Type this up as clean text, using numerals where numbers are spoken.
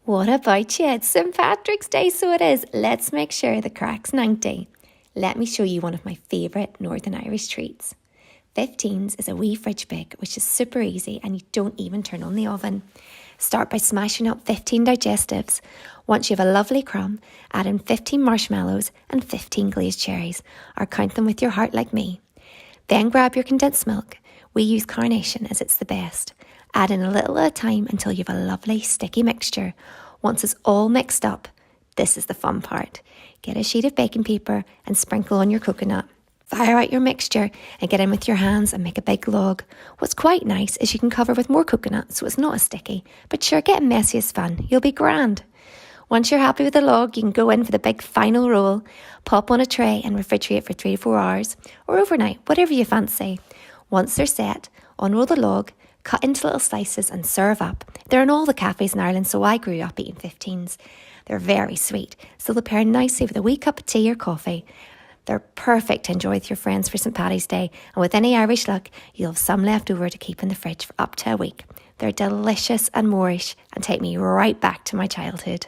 What about you? It's St Patrick's Day, so it is. Let's make sure the crack's 90. Let me show you one of my favourite Northern Irish treats. 15s is a wee fridge bake, which is super easy and you don't even turn on the oven. Start by smashing up 15 digestives. Once you have a lovely crumb, add in 15 marshmallows and 15 glazed cherries, or count them with your heart like me. Then grab your condensed milk. We use Carnation as it's the best. Add in a little at a time until you have a lovely sticky mixture. Once it's all mixed up, this is the fun part. Get a sheet of baking paper and sprinkle on your coconut. Fire out your mixture and get in with your hands and make a big log. What's quite nice is you can cover with more coconut so it's not as sticky, but sure, getting messy is fun. You'll be grand. Once you're happy with the log, you can go in for the big final roll, pop on a tray and refrigerate for 3 to 4 hours, or overnight, whatever you fancy. Once they're set, unroll the log, cut into little slices and serve up. They're in all the cafes in Ireland, so I grew up eating 15s. They're very sweet, so they'll pair nicely with a wee cup of tea or coffee. They're perfect to enjoy with your friends for St Paddy's Day, and with any Irish luck, you'll have some left over to keep in the fridge for up to a week. They're delicious and Moorish and take me right back to my childhood.